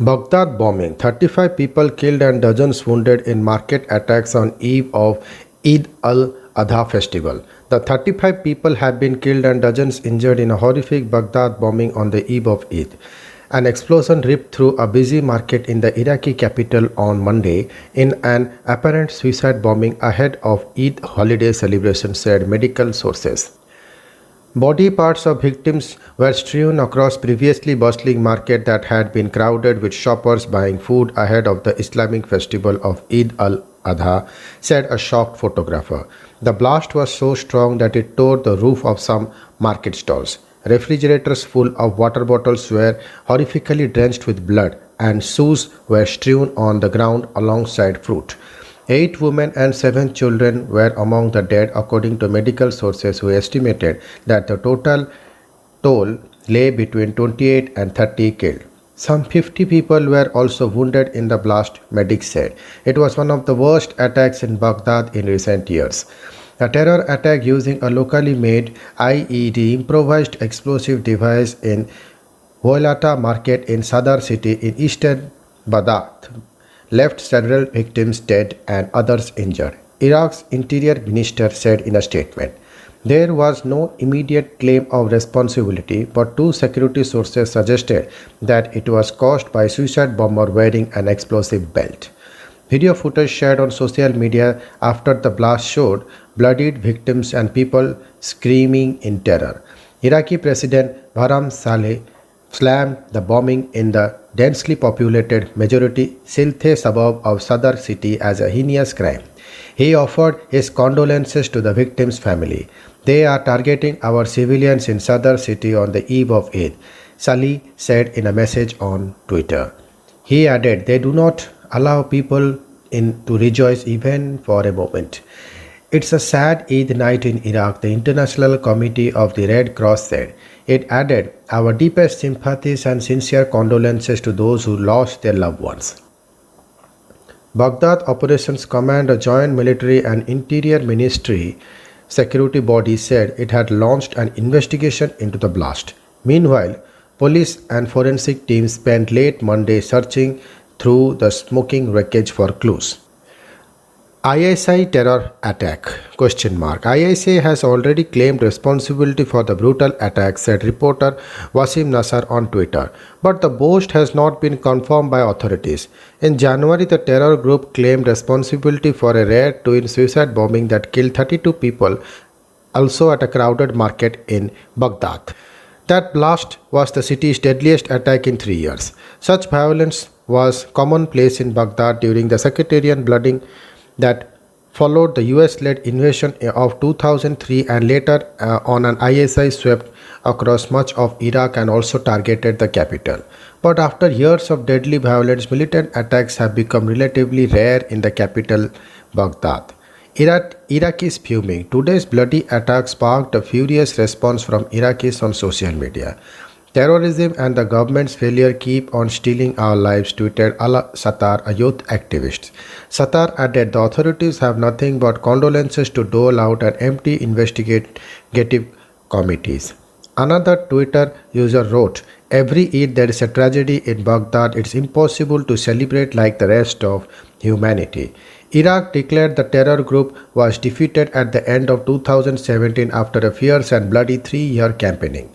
Baghdad bombing: 35 people killed and dozens wounded in market attacks on eve of Eid al-Adha festival. The 35 people have been killed and dozens injured in a horrific Baghdad bombing on the eve of Eid. An explosion ripped through a busy market in the Iraqi capital on Monday in an apparent suicide bombing ahead of Eid holiday celebration, said medical sources. Body parts of victims were strewn across previously bustling market that had been crowded with shoppers buying food ahead of the Islamic festival of Eid al-Adha, said a shocked photographer. The blast was so strong that it tore the roof of some market stalls. Refrigerators full of water bottles were horrifically drenched with blood, and shoes were strewn on the ground alongside fruit. 8 women and 7 children were among the dead, according to medical sources who estimated that the total toll lay between 28 and 30 killed. Some 50 people were also wounded in the blast, medics said. It was one of the worst attacks in Baghdad in recent years. A terror attack using a locally made IED improvised explosive device in Voilata market in Sadr city in eastern Baghdad left several victims dead and others injured, Iraq's interior minister said in a statement. There was no immediate claim of responsibility, but two security sources suggested that it was caused by a suicide bomber wearing an explosive belt. Video footage shared on social media after the blast showed bloodied victims and people screaming in terror. Iraqi President Bahram Saleh slammed the bombing in the densely populated majority Silthe suburb of Sadr city as a heinous crime. He offered his condolences to the victims' family. They are targeting our civilians in Sadr city on the eve of Eid, Salih said in a message on Twitter. He added, they do not allow people in to rejoice even for a moment. It's a sad Eid night in Iraq, the International Committee of the Red Cross said. It added, our deepest sympathies and sincere condolences to those who lost their loved ones. Baghdad Operations Command, a joint military and interior ministry security body, said it had launched an investigation into the blast. Meanwhile, police and forensic teams spent late Monday searching through the smoking wreckage for clues. ISI terror attack? ISI has already claimed responsibility for the brutal attack, said reporter Wasim Nasser on Twitter. But the boast has not been confirmed by authorities. In January, the terror group claimed responsibility for a rare twin suicide bombing that killed 32 people, also at a crowded market in Baghdad. That blast was the city's deadliest attack in 3 years. Such violence was commonplace in Baghdad during the sectarian blooding that followed the US-led invasion of 2003 and later on an ISI swept across much of Iraq and also targeted the capital. But after years of deadly violence, militant attacks have become relatively rare in the capital, Baghdad. Iraq is fuming. Today's bloody attack sparked a furious response from Iraqis on social media. Terrorism and the government's failure keep on stealing our lives, tweeted Ala Sattar, a youth activist. Sattar added the authorities have nothing but condolences to dole out and empty investigative committees. Another Twitter user wrote, every Eid there is a tragedy in Baghdad. It's impossible to celebrate like the rest of humanity. Iraq declared the terror group was defeated at the end of 2017 after a fierce and bloody 3-year campaigning.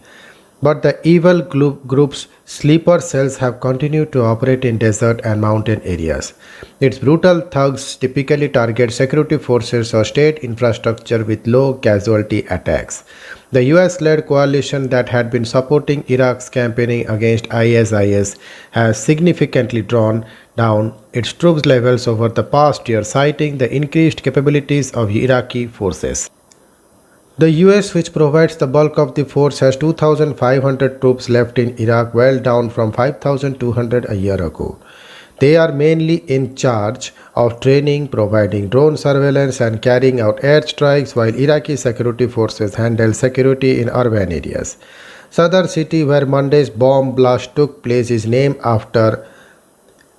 But the evil group's sleeper cells have continued to operate in desert and mountain areas. Its brutal thugs typically target security forces or state infrastructure with low casualty attacks. The US-led coalition that had been supporting Iraq's campaigning against ISIS has significantly drawn down its troops levels over the past year, citing the increased capabilities of Iraqi forces. The US, which provides the bulk of the force, has 2,500 troops left in Iraq, well down from 5,200 a year ago. They are mainly in charge of training, providing drone surveillance, and carrying out airstrikes, while Iraqi security forces handle security in urban areas. Sadr city, where Monday's bomb blast took place, is named after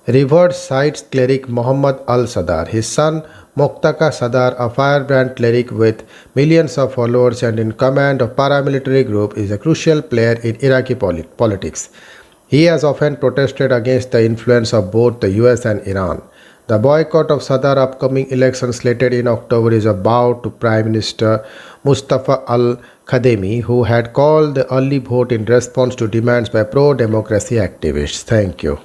revered Shiite cleric Muhammad al-Sadr. His son Muqtada Sadr, a firebrand cleric with millions of followers and in command of paramilitary group, is a crucial player in Iraqi politics. He has often protested against the influence of both the US and Iran. The boycott of Sadr upcoming election slated in October is a bow to Prime Minister Mustafa al-Kadhimi, who had called the early vote in response to demands by pro-democracy activists. Thank you.